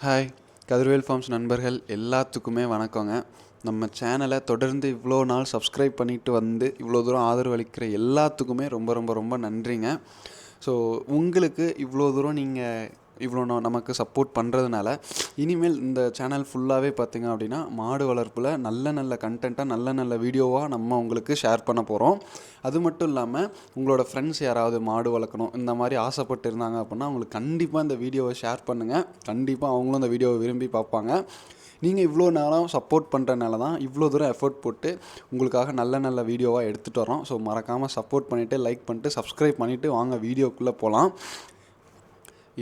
Hi Kathirvel forms நண்பர்கள் எல்லாத்துக்குமே வணக்கங்க. நம்ம சேனலை தொடர்ந்து இவ்வளோ நாள் சப்ஸ்கிரைப் பண்ணிட்டு வந்து இவ்வளோ தூரம் ஆதரவு அளிக்கிற எல்லாத்துக்குமே ரொம்ப ரொம்ப ரொம்ப நன்றிங்க. ஸோ உங்களுக்கு இவ்வளோ தூரம் நீங்கள் இவ்வளோ நமக்கு சப்போர்ட் பண்ணுறதுனால இனிமேல் இந்த சேனல் ஃபுல்லாகவே பார்த்திங்க அப்படின்னா மாடு வளர்ப்பில் நல்ல நல்ல கண்டென்ட்டாக நல்ல நல்ல வீடியோவாக நம்ம உங்களுக்கு ஷேர் பண்ண போகிறோம். அது மட்டும் இல்லாமல் உங்களோட ஃப்ரெண்ட்ஸ் யாராவது மாடு வளர்க்கணும் இந்த மாதிரி ஆசைப்பட்டு இருந்தாங்க அப்படின்னா அவங்களுக்கு கண்டிப்பாக இந்த வீடியோவை ஷேர் பண்ணுங்கள். கண்டிப்பாக அவங்களும் இந்த வீடியோவை விரும்பி பார்ப்பாங்க. நீங்கள் இவ்வளோ நேரம் சப்போர்ட் பண்ணுறதுனால தான் இவ்வளோ தூரம் எஃபர்ட் போட்டு உங்களுக்காக நல்ல நல்ல வீடியோவாக எடுத்துகிட்டு வரோம். ஸோ மறக்காமல் சப்போர்ட் பண்ணிவிட்டு லைக் பண்ணிட்டு சப்ஸ்கிரைப் பண்ணிவிட்டு வாங்க வீடியோக்குள்ளே போகலாம்.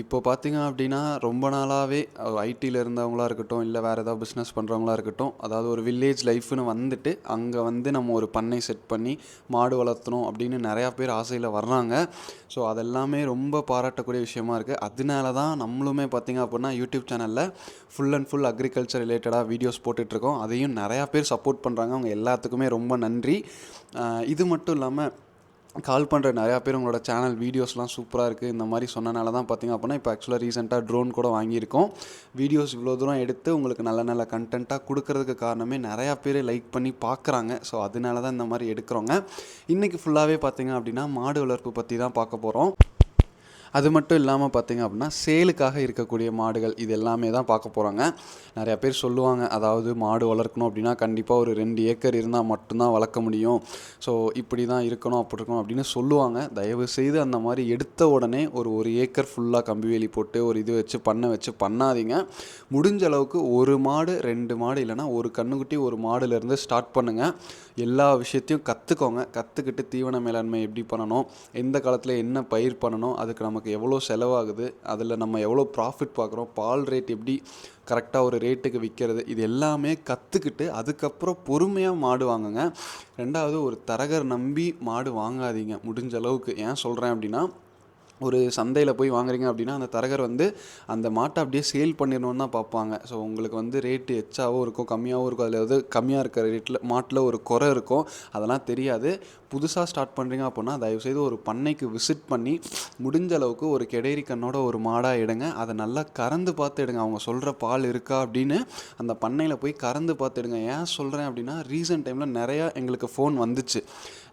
இப்போ பார்த்திங்க அப்படின்னா ரொம்ப நாளாகவே ஐடியில் இருந்தவங்களா இருக்கட்டும், இல்லை வேறு ஏதாவது பிஸ்னஸ் பண்ணுறவங்களா இருக்கட்டும், அதாவது ஒரு வில்லேஜ் லைஃப்னு வந்துட்டு அங்கே வந்து நம்ம ஒரு பண்ணை செட் பண்ணி மாடு வளர்த்தணும் அப்படின்னு நிறையா பேர் ஆசையில் வர்றாங்க. ஸோ அதெல்லாமே ரொம்ப பாராட்டக்கூடிய விஷயமா இருக்குது. அதனால தான் நம்மளுமே பார்த்திங்க அப்படின்னா யூடியூப் சேனலில் ஃபுல் அண்ட் ஃபுல் அக்ரிகல்ச்சர் ரிலேட்டடாக வீடியோஸ் போட்டுட்ருக்கோம். அதையும் நிறையா பேர் சப்போர்ட் பண்ணுறாங்க. அவங்க எல்லாத்துக்குமே ரொம்ப நன்றி. இது மட்டும் இல்லாமல் கால் பண்ணுற நிறையா பேர் உங்களோட சேனல் வீடியோஸ்லாம் சூப்பராக இருக்குது இந்த மாதிரி சொன்னனால தான் பார்த்திங்க அப்படின்னா இப்போ ஆக்சுவலாக ரீசெண்டாக ட்ரோன் கூட வாங்கியிருக்கோம். வீடியோஸ் இவ்வளோ தூரம் எடுத்து உங்களுக்கு நல்ல நல்ல கண்டென்ட்டாக கொடுக்கறதுக்கு காரணமே நிறையா பேர் லைக் பண்ணி பார்க்குறாங்க. ஸோ அதனால தான் இந்த மாதிரி எடுக்கிறோங்க. இன்றைக்கி ஃபுல்லாகவே பார்த்திங்க அப்படின்னா மாடு வளர்ப்பு பற்றி தான் பார்க்க போகிறோம். அது மட்டும் இல்லாமல் பார்த்திங்க அப்படின்னா சேலுக்காக இருக்கக்கூடிய மாடுகள் இது எல்லாமே தான் பார்க்க போகிறாங்க. நிறையா பேர் சொல்லுவாங்க, அதாவது மாடு வளர்க்கணும் அப்படின்னா கண்டிப்பாக ஒரு 2 ஏக்கர் இருந்தால் மட்டும்தான் வளர்க்க முடியும். ஸோ இப்படி தான் இருக்கணும் அப்படி இருக்கணும் அப்படின்னு சொல்லுவாங்க. தயவு செய்து அந்த மாதிரி எடுத்த உடனே ஒரு ஏக்கர் ஃபுல்லாக கம்பி வேலி போட்டு ஒரு இது வச்சு பண்ணாதீங்க. முடிஞ்ச அளவுக்கு 1 மாடு 2 மாடு இல்லைனா ஒரு கண்ணுக்குட்டி ஒரு மாடுலேருந்து ஸ்டார்ட் பண்ணுங்கள். எல்லா விஷயத்தையும் கற்றுக்கிட்டு தீவன மேலாண்மை எப்படி பண்ணணும், எந்த காலத்தில் என்ன பயிர் பண்ணணும், அதுக்கு நமக்கு எவ்வளோ செலவாகுது, அதில் நம்ம எவ்வளோ ப்ராஃபிட் பார்க்குறோம், பால் ரேட் எப்படி கரெக்டாக ஒரு ரேட்டுக்கு விற்கிறது, இது எல்லாமே கற்றுக்கிட்டு அதுக்கப்புறம் பொறுமையாக மாடு வாங்குங்க. 2வது ஒரு தரகர் நம்பி மாடு வாங்காதீங்க முடிஞ்ச அளவுக்கு. ஏன் சொல்கிறேன் அப்படின்னா, ஒரு சந்தையில் போய் வாங்குறீங்க அப்படின்னா அந்த தரகர் வந்து அந்த மாட்டை அப்படியே சேல் பண்ணிடணுன்னு தான் பார்ப்பாங்க. ஸோ உங்களுக்கு வந்து ரேட்டு எச்சாகவும் இருக்கும் கம்மியாகவும் இருக்கும். அதில் வந்து கம்மியாக இருக்கிற ரேட்டில் மாட்டில் ஒரு குறை இருக்கும், அதெல்லாம் தெரியாது. புதுசாக ஸ்டார்ட் பண்ணுறீங்க அப்படின்னா தயவுசெய்து ஒரு பண்ணைக்கு விசிட் பண்ணி முடிஞ்ச அளவுக்கு ஒரு கெடேரி கண்ணோட ஒரு மாடாக எடுங்க. அதை நல்லா கறந்து பார்த்து எடுங்க. அவங்க சொல்கிற பால் இருக்கா அப்படின்னு அந்த பண்ணையில் போய் கறந்து பார்த்து எடுங்க. ஏன் சொல்கிறேன் அப்படின்னா ரீசெண்ட் டைமில் நிறையா எங்களுக்கு ஃபோன் வந்துச்சு.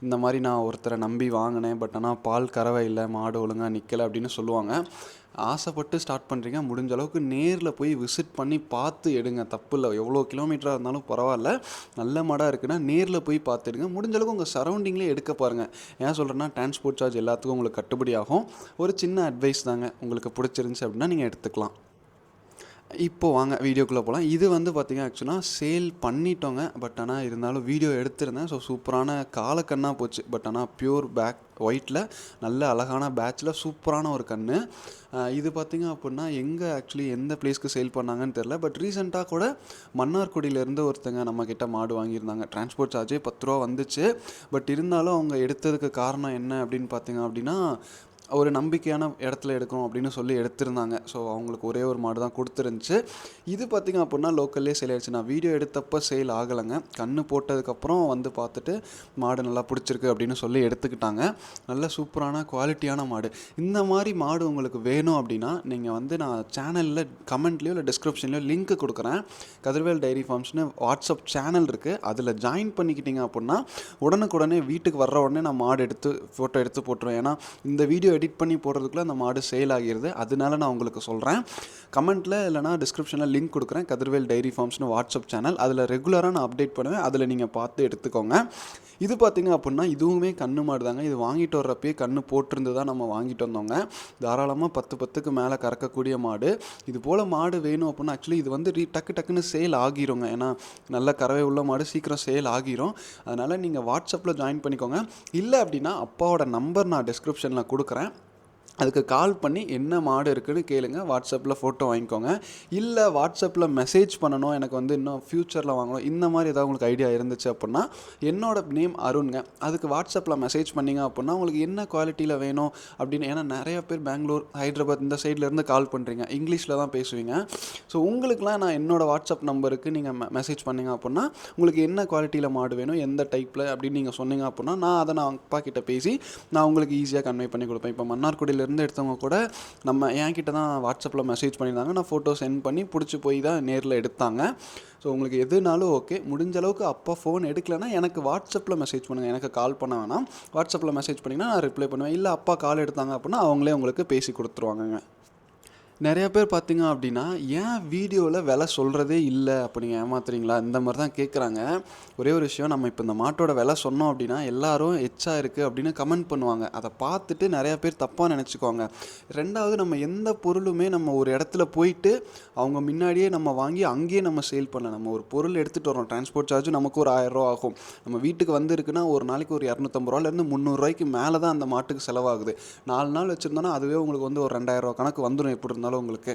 இந்த மாதிரி நான் ஒருத்தரை நம்பி வாங்கினேன், பட் ஆனால் பால் கறவை இல்லை, மாடு ஒழுங்காக நிற்கலை அப்படின்னு சொல்லுவாங்க. ஆசைப்பட்டு ஸ்டார்ட் பண்ணுறீங்க, முடிஞ்ச அளவுக்கு நேரில் போய் விசிட் பண்ணி பார்த்து எடுங்க. தப்பு இல்லை, எவ்வளோ கிலோமீட்டராக இருந்தாலும் பரவாயில்ல. நல்ல மாடாக இருக்குன்னா நேரில் போய் பார்த்து எடுங்க. முடிஞ்ச அளவுக்கு உங்கள் சரௌண்டிங்லேயே எடுக்க பாருங்கள். ஏன் சொல்கிறேன்னா டிரான்ஸ்போர்ட் சார்ஜ் எல்லாத்துக்கும் உங்களுக்கு கட்டுப்படி ஆகும். ஒரு சின்ன அட்வைஸ் தாங்க, உங்களுக்கு பிடிச்சிருந்துச்சி அப்படின்னா நீங்கள் எடுத்துக்கலாம். இப்போது வாங்க வீடியோக்குள்ளே போகலாம். இது வந்து பார்த்திங்க ஆக்சுவலாக சேல் பண்ணிட்டோங்க, பட் ஆனால் இருந்தாலும் வீடியோ எடுத்திருந்தேன். ஸோ சூப்பரான காலக்கண்ணாக போச்சு. பட் ஆனால் பியூர் ஒயிட்டில் நல்ல அழகான பேட்சில் சூப்பரான ஒரு கன்று. இது பார்த்திங்க அப்படின்னா ஆக்சுவலி எந்த பிளேஸ்க்கு சேல் பண்ணாங்கன்னு தெரில. பட் ரீசெண்டாக கூட மன்னார்குடியிலேருந்து ஒருத்தங்க நம்மக்கிட்ட மாடு வாங்கியிருந்தாங்க. டிரான்ஸ்போர்ட் சார்ஜே 10 ரூபா வந்துச்சு. பட் இருந்தாலும் அவங்க எடுத்ததுக்கு காரணம் என்ன அப்படின்னு பார்த்திங்க அப்படின்னா ஒரு நம்பிக்கையான இடத்துல எடுக்கணும் அப்படின்னு சொல்லி எடுத்திருந்தாங்க. ஸோ அவங்களுக்கு ஒரே ஒரு மாடு தான் கொடுத்துருந்துச்சு. இது பார்த்திங்க அப்படின்னா லோக்கல்லே சேல் ஆயிடுச்சு. நான் வீடியோ எடுத்தப்போ சேல் ஆகலைங்க. கன்று போட்டதுக்கப்புறம் வந்து பார்த்துட்டு மாடு நல்லா பிடிச்சிருக்கு அப்படின்னு சொல்லி எடுத்துக்கிட்டாங்க. நல்ல சூப்பரான குவாலிட்டியான மாடு. இந்த மாதிரி மாடு உங்களுக்கு வேணும் அப்படின்னா நீங்கள் வந்து நான் சேனலில் கமெண்ட்லேயோ இல்லை டிஸ்கிரிப்ஷன்லையோ லிங்க் கொடுக்குறேன். கதிர்வேல் டைரி ஃபார்ம்ஸ்னு வாட்ஸ்அப் சேனல் இருக்குது. அதில் ஜாயின் பண்ணிக்கிட்டீங்க அப்படின்னா உடனுக்குடனே வீட்டுக்கு வர்ற உடனே நான் மாடு எடுத்து ஃபோட்டோ எடுத்து போட்டுருவேன். ஏன்னா இந்த வீடியோ எடிட் பண்ணி போடுறதுக்குள்ள அந்த மாடு சேல் ஆகிடுது. அதனால நான் உங்களுக்கு சொல்கிறேன். கமெண்ட்டில் இல்லைனா டிஸ்கிரிப்ஷனில் லிங்க் கொடுக்குறேன். கதிர்வேல் டைரி ஃபார்ம்ஸ்னு வாட்ஸ்அப் சேனல், அதில் ரெகுலராக நான் அப்டேட் பண்ணுவேன். அதில் நீங்கள் பார்த்து எடுத்துக்கோங்க. இது பார்த்திங்க அப்படின்னா இதுவுமே கன்று மாடு தாங்க. இது வாங்கிட்டு வர்றப்பே கன்று போட்டிருந்து தான் நம்ம வாங்கிட்டு வந்தோங்க. தாராளமாக 10 மேலே கறக்கக்கூடிய மாடு. இது போல் மாடு வேணும் அப்படின்னா ஆக்சுவலி இது வந்து டக்குன்னு சேல் ஆகிருங்க. ஏன்னா நல்ல கறவை உள்ள மாடு சீக்கிரம் சேல் ஆகிரும். அதனால் நீங்கள் வாட்ஸ்அப்பில் ஜாயின் பண்ணிக்கோங்க. இல்லை அப்படின்னா அப்பாவோட நம்பர் நான் டிஸ்கிரிப்ஷனில் கொடுக்குறேன். அதுக்கு கால் பண்ணி என்ன மாடு இருக்குதுன்னு கேளுங்க. வாட்ஸ்அப்பில் ஃபோட்டோ வாங்கிக்கோங்க. இல்லை வாட்ஸ்அப்பில் மெசேஜ் பண்ணணும், எனக்கு வந்து இன்னும் ஃப்யூச்சரில் வாங்கணும், இந்த மாதிரி ஏதாவது உங்களுக்கு ஐடியா இருந்துச்சு அப்படின்னா என்னோட நேம் அருண்ங்க. அதுக்கு வாட்ஸ்அப்பில் மெசேஜ் பண்ணிங்க அப்படின்னா உங்களுக்கு என்ன குவாலிட்டியில் வேணும் அப்படின்னு. ஏன்னா நிறையா பேர் பெங்களூர், ஹைதராபாத் இந்த சைட்லேருந்து கால் பண்ணுறீங்க, இங்கிலீஷில் தான் பேசுவீங்க. ஸோ உங்களுக்குலாம் நான் என்னோடய வாட்ஸ்அப் நம்பருக்கு நீங்கள் மெசேஜ் பண்ணிங்க அப்படின்னா உங்களுக்கு என்ன குவாலிட்டியில் மாடு வேணும், எந்த டைப்பில் அப்படின்னு நீங்கள் சொன்னீங்க அப்படின்னா நான் அதை அப்பா கிட்ட பேசி நான் உங்களுக்கு ஈஸியாக கன்வே பண்ணி கொடுப்பேன். இப்போ மன்னார்குடியில் தூத்துக்குடியிலேருந்து எடுத்தவங்க கூட நம்ம என்கிட்ட தான் வாட்ஸ்அப்பில் மெசேஜ் பண்ணியிருந்தாங்க. நான் ஃபோட்டோ சென்ட் பண்ணி பிடிச்சி போய் தான் நேரில் எடுத்தாங்க. ஸோ உங்களுக்கு எதுனாலும் ஓகே, முடிஞ்ச அளவுக்கு அப்போ ஃபோன் எடுக்கலைன்னா எனக்கு வாட்ஸ்அப்பில் மெசேஜ் பண்ணுங்கள். எனக்கு கால் பண்ண வேணாம், வாட்ஸ்அப்பில் மெசேஜ் பண்ணிங்கன்னா நான் ரிப்ளை பண்ணுவேன். இல்லை அப்பா கால் எடுத்தாங்க அப்படின்னா அவங்களே உங்களுக்கு பேசி கொடுத்துருவாங்கங்க. நிறைய பேர் பார்த்தீங்க அப்படின்னா, ஏன் வீடியோவில் விலை சொல்கிறதே இல்லை அப்போ நீங்கள் ஏமாத்துறீங்களா, இந்த மாதிரி தான் கேட்குறாங்க. ஒரே ஒரு விஷயம், நம்ம இப்போ இந்த மாட்டோட விலை சொன்னோம் அப்படின்னா எல்லாரும் எச்சா இருக்குது அப்படின்னு கமெண்ட் பண்ணுவாங்க. அதை பார்த்துட்டு நிறையா பேர் தப்பாக நினச்சிக்குவாங்க. ரெண்டாவது, நம்ம எந்த பொருளுமே நம்ம ஒரு இடத்துல போயிட்டு அவங்க முன்னாடியே நம்ம வாங்கி அங்கேயே நம்ம சேல் பண்ணலாம். நம்ம ஒரு பொருள் எடுத்துகிட்டு வரோம், டிரான்ஸ்போர்ட் சார்ஜும் நமக்கு ஒரு 1000 ரூபா ஆகும். நம்ம வீட்டுக்கு வந்து இருக்குன்னா ஒரு நாளைக்கு ஒரு 250 ரூபாலேருந்து 300 ரூபாய்க்கு மேலே தான் அந்த மாட்டுக்கு செலவாகுது. 4 நாள் வச்சுருந்தோன்னா அதுவே உங்களுக்கு வந்து ஒரு 2000 ரூபா கணக்கு வந்துடும் எப்படி இருந்தாலும் உங்களுக்கு.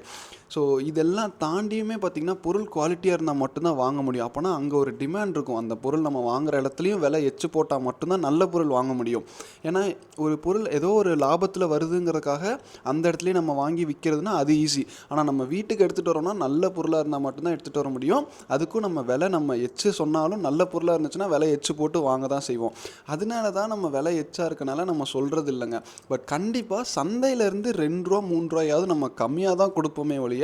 ஸோ இதெல்லாம் தாண்டியுமே பார்த்திங்கன்னா பொருள் குவாலிட்டியாக இருந்தால் மட்டும்தான் வாங்க முடியும். அப்போனா அங்கே ஒரு டிமாண்ட் இருக்கும். அந்த பொருள் நம்ம வாங்குகிற இடத்துலையும் விலை எச்சு போட்டால் மட்டும்தான் நல்ல பொருள் வாங்க முடியும். ஏன்னா ஒரு பொருள் ஏதோ ஒரு லாபத்தில் வருதுங்கிறதுக்காக அந்த இடத்துலையும் நம்ம வாங்கி விற்கிறதுனா அது ஈஸி. ஆனால் நம்ம வீட்டுக்கு எடுத்துகிட்டு வரோம்னா நல்ல பொருளாக இருந்தால் மட்டும்தான் எடுத்துகிட்டு வர முடியும். அதுக்கும் நம்ம விலை நம்ம எச்சு சொன்னாலும் நல்ல பொருளாக இருந்துச்சுன்னா விலை எச்சு போட்டு வாங்க தான் செய்வோம். அதனால தான் நம்ம விலை எச்சா இருக்கனால நம்ம சொல்கிறது இல்லைங்க. பட் கண்டிப்பாக சந்தையிலேருந்து 2 ரூபா 3 ரூபாயாவது நம்ம கம்மியாக தான் கொடுப்போமே ஒழிய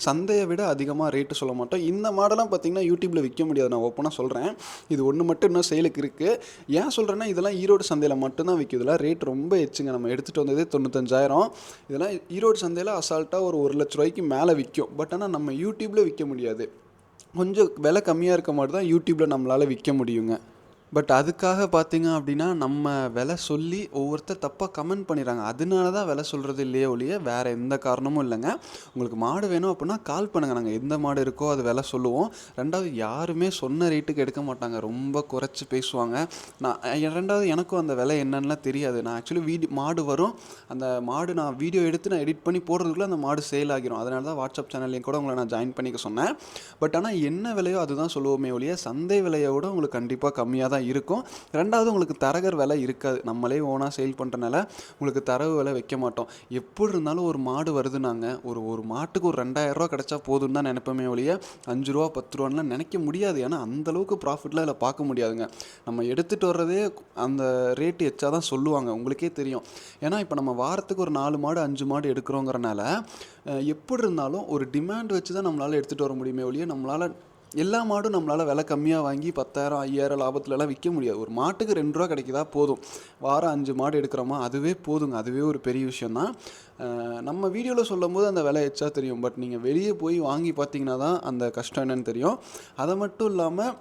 சந்தையை விட அதிகமாக ரேட்டு சொல்ல மாட்டோம். இந்த மாடெல்லாம் பார்த்திங்கன்னா யூடியூப்பில் விற்க முடியாது. நான் ஓப்பனாக சொல்கிறேன், இது ஒன்று மட்டும் இன்னும் சேலுக்கு இருக்குது. ஏன் சொல்கிறேன்னா, இதெல்லாம் ஈரோடு சந்தையில் மட்டும்தான் விற்கிதுல. ரேட் ரொம்ப எச்சுங்க. நம்ம எடுத்துகிட்டு வந்ததே 95,000. இதெல்லாம் ஈரோடு சந்தையில் அசால்ட்டாக ஒரு 1,00,000 ரூபாய்க்கு மேலே விற்கும். பட் ஆனால் நம்ம யூடியூப்பில் விற்க முடியாது. கொஞ்சம் விலை கம்மியாக இருக்க மாதிரி தான் யூடியூப்பில் நம்மளால் விற்க முடியுங்க. பட் அதுக்காக பார்த்தீங்க அப்படின்னா நம்ம விலை சொல்லி ஒவ்வொருத்தர் தப்பாக கமெண்ட் பண்ணிடுறாங்க. அதனால தான் விலை சொல்கிறது இல்லையே ஒழிய வேறு எந்த காரணமும் இல்லைங்க. உங்களுக்கு மாடு வேணும் அப்படின்னா கால் பண்ணுங்கள், நாங்கள் எந்த மாடு இருக்கோ அது விலை சொல்லுவோம். ரெண்டாவது, யாருமே சொன்ன ரேட்டுக்கு எடுக்க மாட்டாங்க, ரொம்ப குறைச்சி பேசுவாங்க. ரெண்டாவது, எனக்கும் அந்த விலை என்னன்னுலாம் தெரியாது. நான் ஆக்சுவலி மாடு வரும், அந்த மாடு நான் வீடியோ எடுத்து நான் எடிட் பண்ணி போடுறதுக்குள்ளே அந்த மாடு சேல் ஆகிரும். அதனால தான் வாட்ஸ்அப் சேனல்லையும் கூட உங்களை நான் ஜாயின் பண்ணிக்க சொன்னேன். பட் ஆனால் என்ன விலையோ அதுதான் சொல்லுவோமே ஒழிய சந்தை விலையை விட உங்களுக்கு கண்டிப்பாக கம்மியாக தான் இருக்கும். ரெண்டாவது, உங்களுக்கு தரகர் விலை இருக்காது. நம்மளே ஓனாக சேல் பண்ணுறனால உங்களுக்கு தரவு விலை வைக்க மாட்டோம். எப்படி இருந்தாலும் ஒரு மாடு வருதுனாங்க, ஒரு மாட்டுக்கு ஒரு 2000 ரூபா கிடச்சா போதுன்னு தான் நினைப்போமே ஒழிய 5 ரூபா 10 ரூபான்லாம் நினைக்க முடியாது. ஏன்னா அந்தளவுக்கு ப்ராஃபிட்லாம் இதில் பார்க்க முடியாதுங்க. நம்ம எடுத்துகிட்டு வர்றதே அந்த ரேட்டு எச்சா தான் சொல்லுவாங்க, உங்களுக்கே தெரியும். ஏன்னா இப்போ நம்ம வாரத்துக்கு ஒரு 4 மாடு 5 மாடு எடுக்கிறோங்கிறனால எப்படி இருந்தாலும் ஒரு டிமாண்ட் வச்சு தான் நம்மளால் எடுத்துகிட்டு வர முடியுமே ஒழிய நம்மளால் எல்லா மாடும் நம்மளால் விலை கம்மியாக வாங்கி 10,000 5,000 லாபத்துலலாம் விற்க முடியாது. ஒரு மாட்டுக்கு 2 ரூபா கிடைக்குதா போதும். வாரம் 5 மாடு எடுக்கிறோமா அதுவே போதுங்க. அதுவே ஒரு பெரிய விஷயந்தான். நம்ம வீடியோவில் சொல்லும் போது அந்த விலை எச்சா தெரியும். பட் நீங்கள் வெளியே போய் வாங்கி பார்த்தீங்கன்னா தான் அந்த கஷ்டம் என்னன்னு தெரியும். அதை மட்டும் இல்லாமல்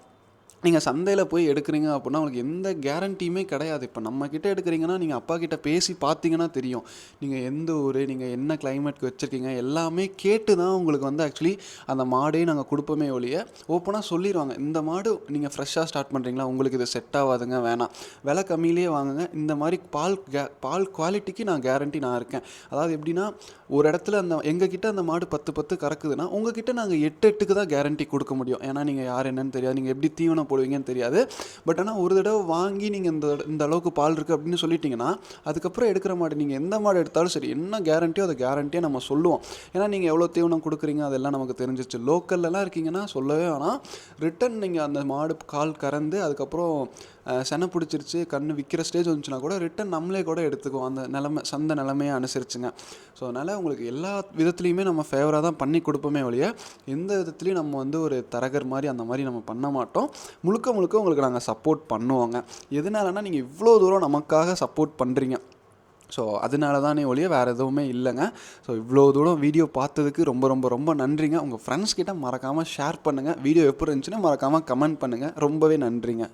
நீங்கள் சந்தையில் போய் எடுக்கிறீங்க அப்படின்னா உங்களுக்கு எந்த கேரண்டியுமே கிடையாது. இப்போ நம்மக்கிட்ட எடுக்கிறீங்கன்னா நீங்கள் அப்பா கிட்ட பேசி பார்த்தீங்கன்னா தெரியும். நீங்கள் எந்த ஊர், நீங்கள் என்ன கிளைமேட்க்கு வச்சுருக்கீங்க எல்லாமே கேட்டு தான் உங்களுக்கு வந்து ஆக்சுவலி அந்த மாடே நாங்கள் கொடுப்போமே ஒழிய ஓப்பனாக சொல்லிடுவாங்க, இந்த மாடு நீங்கள் ஃப்ரெஷ்ஷாக ஸ்டார்ட் பண்ணுறீங்களா, உங்களுக்கு இது செட் ஆகாதுங்க, வேணாம், விலை கம்மியிலே வாங்குங்க, இந்த மாதிரி பால் குவாலிட்டிக்கு நான் கேரண்டி நான் இருக்கேன். அதாவது எப்படின்னா, ஒரு இடத்துல எங்ககிட்ட அந்த மாடு 10 கறக்குதுன்னா உங்ககிட்ட நாங்கள் 8 தான் கேரண்டி கொடுக்க முடியும். ஏன்னா நீங்கள் யார் என்னன்னு தெரியாது, நீங்கள் எப்படி தீவனம் போடுவீங்கன்னு தெரியாது. பட் ஆனால் ஒரு தடவை வாங்கி நீங்கள் இந்த அளவுக்கு பால் இருக்குது அப்படின்னு சொல்லிட்டீங்கன்னா அதுக்கப்புறம் எடுக்கிற மாடு நீங்கள் எந்த மாடு எடுத்தாலும் சரி, என்ன கேரண்டியோ அதை கேரண்டியாக நம்ம சொல்லுவோம். ஏன்னா நீங்கள் எவ்வளோ தீவனம் கொடுக்குறீங்க அதெல்லாம் நமக்கு தெரிஞ்சிச்சு. லோக்கல்லலாம் இருக்கீங்கன்னா சொல்லவே ஆனால் ரிட்டன் நீங்கள் அந்த மாடு கால் கறந்து அதுக்கப்புறம் செனை பிடிச்சிருச்சு கன்று விற்கிற ஸ்டேஜ் வந்துச்சுன்னா கூட ரிட்டன் நம்மளே கூட எடுத்துக்குவோம். அந்த சந்தை நிலைமையை அனுசரிச்சுங்க. ஸோ அதனால் உங்களுக்கு எல்லா விதத்துலையுமே நம்ம ஃபேவராக தான் பண்ணி கொடுப்போமே ஒழிய எந்த விதத்துலையும் நம்ம வந்து ஒரு தரகர் மாதிரி அந்த மாதிரி நம்ம பண்ண மாட்டோம். முழுக்க உங்களுக்கு நாங்கள் சப்போர்ட் பண்ணுவோங்க. எதனாலனா நீங்கள் இவ்வளோ தூரம் நமக்காக சப்போர்ட் பண்ணுறீங்க. ஸோ அதனால தானே ஒழிய வேறு எதுவுமே இல்லைங்க. ஸோ இவ்வளோ தூரம் வீடியோ பார்த்ததுக்கு ரொம்ப நன்றிங்க. உங்கள் ஃப்ரெண்ட்ஸ் கிட்ட மறக்காமல் ஷேர் பண்ணுங்கள். வீடியோ எப்படி இருந்துச்சுன்னு மறக்காமல் கமெண்ட் பண்ணுங்கள். ரொம்பவே நன்றிங்க.